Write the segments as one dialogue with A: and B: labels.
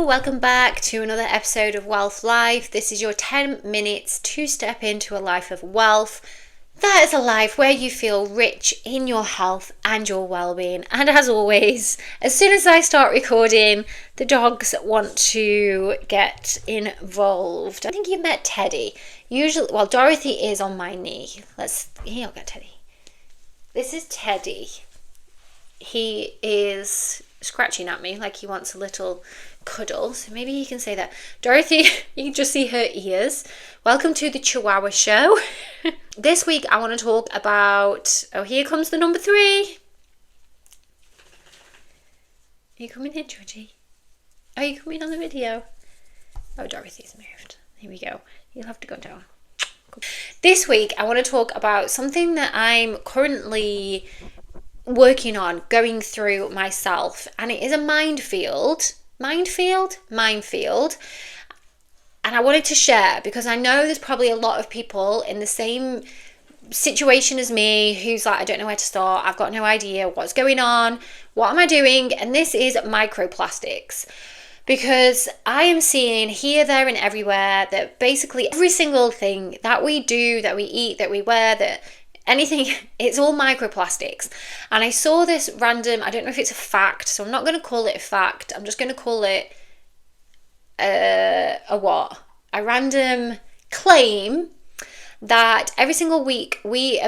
A: welcome back to another episode of Wealth Life. This is your 10 minutes to step into a life of wealth. That is a life where you feel rich in your health and your well-being. And as always, as soon as I start recording, the dogs want to get involved. I think you've met Teddy. Dorothy is on my knee. Here, I'll get Teddy. This is Teddy. He is scratching at me like he wants a little cuddle, so maybe you can say that. Dorothy, you can just see her ears. Welcome to the Chihuahua Show. This week I want to talk about, here comes the number 3. Are you coming in, Georgie? Are you coming on the video? Oh, Dorothy's moved. Here we go. You'll have to go down. Cool. This week I want to talk about something that I'm currently working on, going through myself, and it is a minefield, and I wanted to share because I know there's probably a lot of people in the same situation as me who's like, I don't know where to start, I've got no idea what's going on, what am I doing? And this is microplastics, because I am seeing here, there and everywhere that basically every single thing that we do, that we eat, that we wear, that anything, it's all microplastics. And I saw this random, I don't know if it's a fact, so I'm not going to call it a fact, I'm just going to call it a random claim that every single week we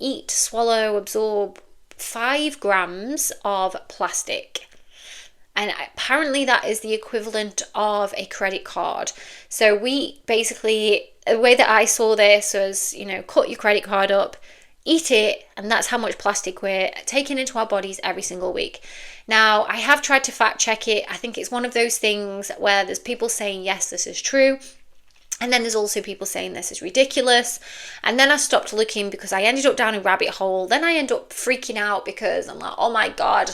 A: eat, swallow, absorb 5 grams of plastic. And apparently that is the equivalent of a credit card. So we basically, the way that I saw this was, cut your credit card up, eat it, and that's how much plastic we're taking into our bodies every single week. Now, I have tried to fact check it. I think it's one of those things where there's people saying, yes, this is true. And then there's also people saying this is ridiculous. And then I stopped looking because I ended up down a rabbit hole. Then I end up freaking out because I'm like, oh my God,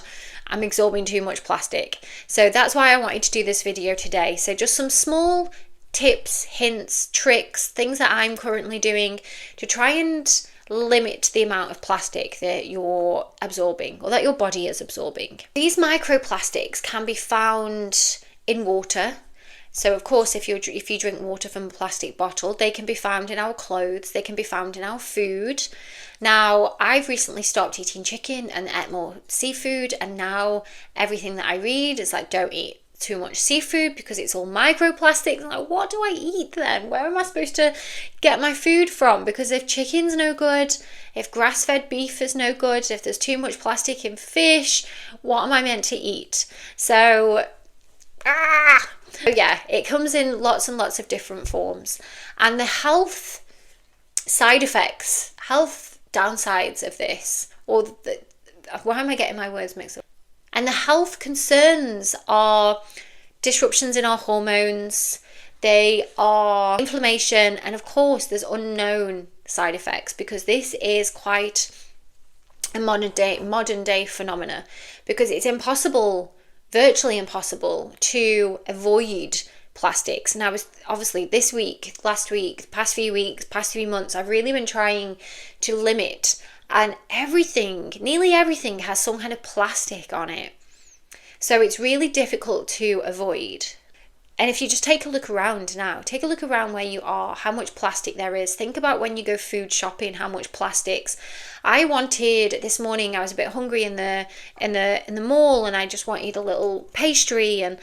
A: I'm absorbing too much plastic. So that's why I wanted to do this video today. So just some small tips, hints, tricks, things that I'm currently doing to try and limit the amount of plastic that you're absorbing or that your body is absorbing. These microplastics can be found in water. So of course, if you drink water from a plastic bottle, they can be found in our clothes, they can be found in our food. Now, I've recently stopped eating chicken and ate more seafood, and now everything that I read is like, don't eat too much seafood because it's all microplastics. Like, what do I eat then? Where am I supposed to get my food from? Because if chicken's no good, if grass-fed beef is no good, if there's too much plastic in fish, what am I meant to eat? So yeah, it comes in lots and lots of different forms. And the health side effects, health downsides of this, why am I getting my words mixed up? And the health concerns are disruptions in our hormones, they are inflammation, and of course there's unknown side effects, because this is quite a modern day phenomena, because it's virtually impossible to avoid plastics. And I was obviously this week, last week, past few weeks, past few months, I've really been trying to limit, and nearly everything has some kind of plastic on it. So it's really difficult to avoid. And if you just take a look around now, take a look around where you are, how much plastic there is. Think about when you go food shopping, how much plastics. This morning I was a bit hungry in the mall, and I just wanted a little pastry, and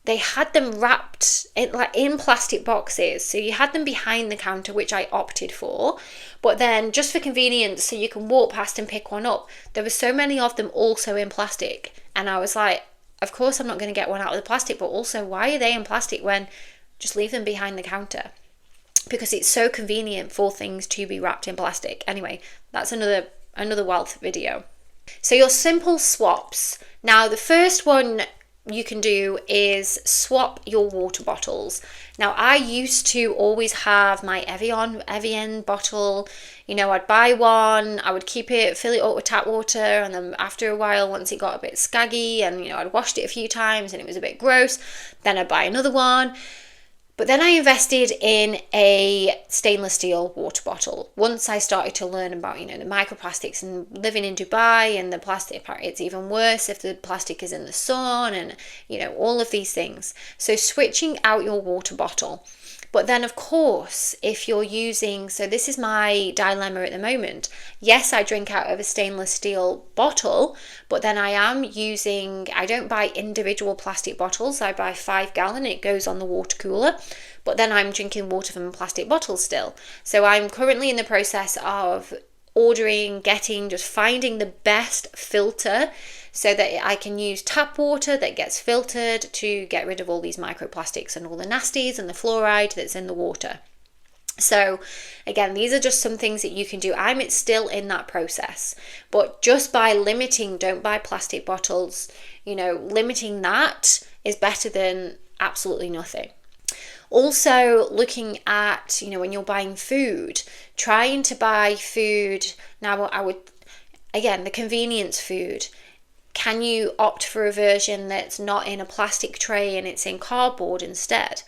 A: they had them wrapped in plastic boxes. So you had them behind the counter, which I opted for. But then just for convenience, so you can walk past and pick one up, there were so many of them also in plastic. And I was like, of course I'm not going to get one out of the plastic, but also why are they in plastic when just leave them behind the counter? Because it's so convenient for things to be wrapped in plastic. Anyway, that's another wealth video. So your simple swaps. Now, the first one you can do is swap your water bottles. Now, I used to always have my Evian bottle. I'd buy one, I would keep it, fill it up with tap water, and then after a while, once it got a bit scaggy and, I'd washed it a few times and it was a bit gross, then I'd buy another one. But then I invested in a stainless steel water bottle. Once I started to learn about, the microplastics, and living in Dubai and the plastic, it's even worse if the plastic is in the sun, and, all of these things. So switching out your water bottle. But then, of course, if you're using, so this is my dilemma at the moment. Yes, I drink out of a stainless steel bottle, but then I don't buy individual plastic bottles. I buy 5 gallon, it goes on the water cooler. But then I'm drinking water from a plastic bottle still. So I'm currently in the process of just finding the best filter so that I can use tap water that gets filtered to get rid of all these microplastics and all the nasties and the fluoride that's in the water. So again, these are just some things that you can do. I'm still in that process, but just by limiting, don't buy plastic bottles, limiting that is better than absolutely nothing. Also, looking at, when you're buying food, trying to buy food. Now, the convenience food. Can you opt for a version that's not in a plastic tray and it's in cardboard instead?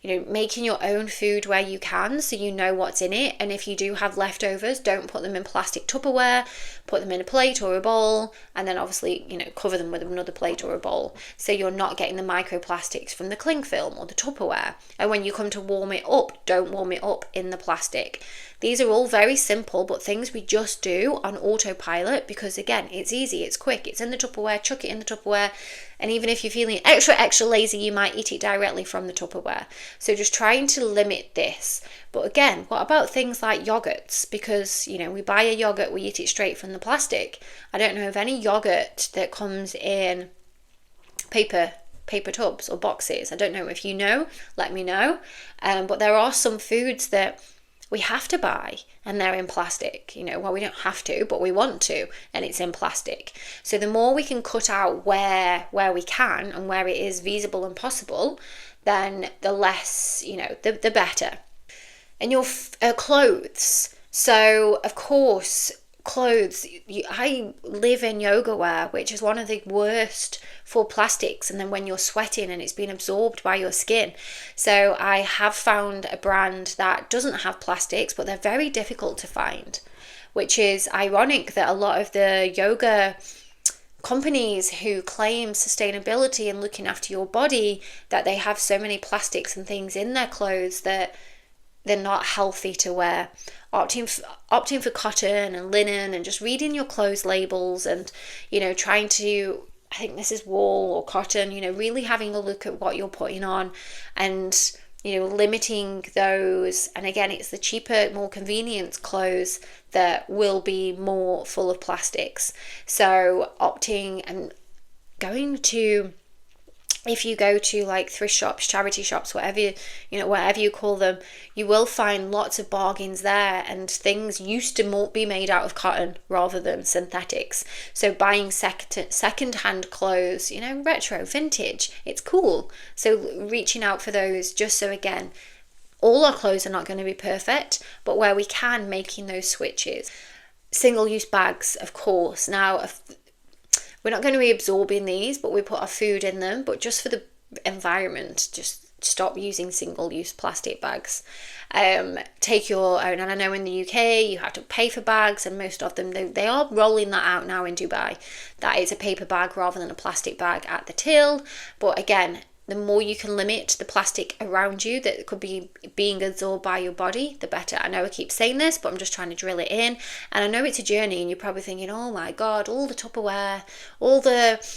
A: Making your own food where you can, so you know what's in it. And if you do have leftovers, don't put them in plastic Tupperware, put them in a plate or a bowl, and then obviously, cover them with another plate or a bowl, so you're not getting the microplastics from the cling film or the Tupperware. And when you come to warm it up, don't warm it up in the plastic. These are all very simple, but things we just do on autopilot because, again, it's easy, it's quick, it's in the Tupperware, chuck it in the Tupperware. And even if you're feeling extra lazy, you might eat it directly from the Tupperware. So just trying to limit this. But again, what about things like yogurts? Because, we buy a yogurt, we eat it straight from the plastic. I don't know of any yogurt that comes in paper tubs or boxes. I don't know if you know, let me know. But there are some foods that we have to buy and they're in plastic. We don't have to, but we want to, and it's in plastic. So the more we can cut out where we can and where it is feasible and possible, then the less, the better. And your clothes. So of course, clothes, I live in yoga wear, which is one of the worst for plastics, and then when you're sweating and it's been absorbed by your skin. So I have found a brand that doesn't have plastics, but they're very difficult to find, which is ironic that a lot of the yoga companies who claim sustainability and looking after your body, that they have so many plastics and things in their clothes that they're not healthy to wear. Opting for cotton and linen, and just reading your clothes labels, and trying to, I think this is wool or cotton, really having a look at what you're putting on and limiting those. And again, it's the cheaper, more convenient clothes that will be more full of plastics. So opting and going to, if you go to like thrift shops, charity shops, whatever you call them, you will find lots of bargains there, and things used to be made out of cotton rather than synthetics. So buying second-hand clothes, retro, vintage, it's cool. So reaching out for those, just so, again, all our clothes are not going to be perfect, but where we can, making those switches. Single-use bags, of course. Now, we're not going to be absorbing these, but we put our food in them. But just for the environment, just stop using single-use plastic bags. Take your own. And I know in the UK you have to pay for bags, and most of them, they are rolling that out now in Dubai. That is a paper bag rather than a plastic bag at the till. But again, the more you can limit the plastic around you that could be being absorbed by your body, the better. I know I keep saying this, but I'm just trying to drill it in. And I know it's a journey, and you're probably thinking, oh my God, all the Tupperware, all the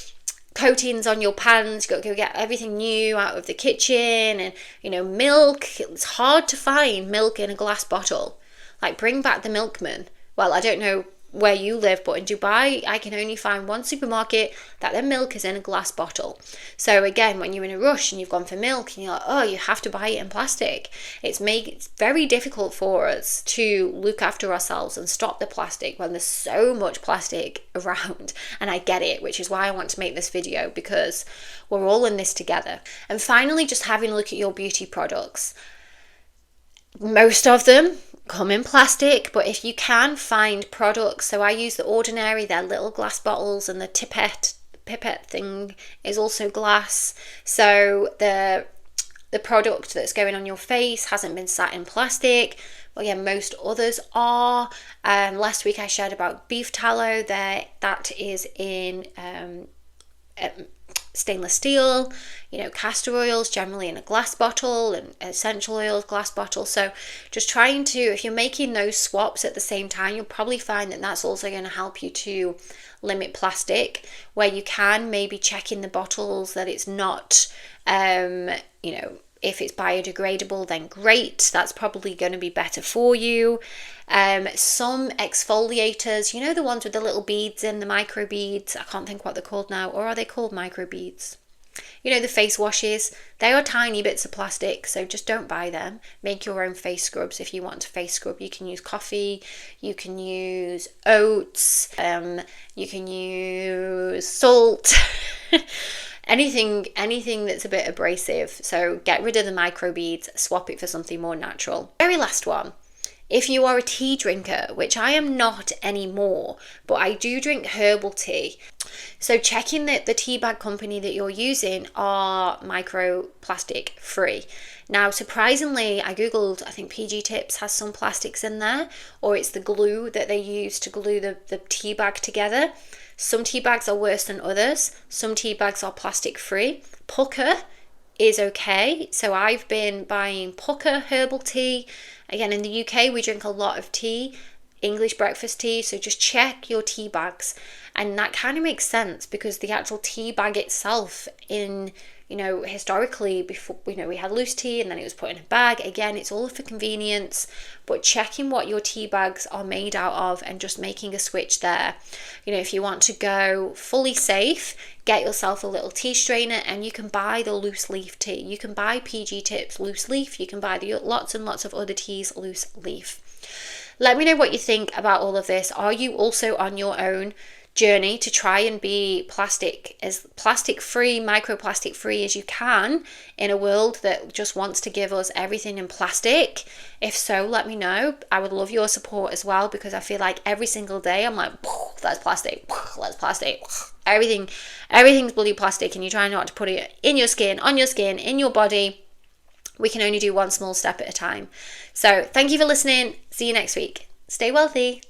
A: coatings on your pans, you've got to go get everything new out of the kitchen, and, milk. It's hard to find milk in a glass bottle. Like, bring back the milkman. Well, I don't know where you live, but in Dubai I can only find one supermarket that their milk is in a glass bottle. So again, when you're in a rush and you've gone for milk and you're like, oh, you have to buy it in plastic, it's very difficult for us to look after ourselves and stop the plastic when there's so much plastic around. And I get it, which is why I want to make this video, because we're all in this together. And finally, just having a look at your beauty products. Most of them come in plastic, but if you can find products, so I use The Ordinary, their little glass bottles, and the pipette thing is also glass. So the product that's going on your face hasn't been sat in plastic. Well, yeah, most others are. Last week I shared about beef tallow. That is in stainless steel. Castor oils generally in a glass bottle, and essential oils glass bottle. So just trying to, if you're making those swaps at the same time, you'll probably find that that's also going to help you to limit plastic, where you can maybe check in the bottles that it's not if it's biodegradable, then great, that's probably going to be better for you. Some exfoliators, the ones with the little beads in, the micro beads, I can't think what they're called now, or are they called micro beads? The face washes, they are tiny bits of plastic, so just don't buy them. Make your own face scrubs. If you want to face scrub, you can use coffee, you can use oats, you can use salt. Anything that's a bit abrasive. So get rid of the microbeads, swap it for something more natural. Very last one. If you are a tea drinker, which I am not anymore, but I do drink herbal tea. So checking that the tea bag company that you're using are microplastic free. Now, surprisingly, I googled, I think PG Tips has some plastics in there, or it's the glue that they use to glue the tea bag together. Some tea bags are worse than others. Some tea bags are plastic free. Pukka is okay. So I've been buying Pukka herbal tea. Again, in the UK, we drink a lot of tea, English breakfast tea. So just check your tea bags. And that kind of makes sense because the actual tea bag itself historically, before, we had loose tea and then it was put in a bag. Again, it's all for convenience, but checking what your tea bags are made out of and just making a switch there. If you want to go fully safe, get yourself a little tea strainer and you can buy the loose leaf tea. You can buy PG Tips loose leaf. You can buy lots and lots of other teas loose leaf. Let me know what you think about all of this. Are you also on your own journey to try and be as plastic free, microplastic free as you can in a world that just wants to give us everything in plastic? If so, let me know. I would love your support as well, because I feel like every single day I'm like, that's plastic, that's plastic. Everything's bloody plastic, and you try not to put it in your skin, on your skin, in your body. We can only do one small step at a time. So thank you for listening. See you next week. Stay wealthy.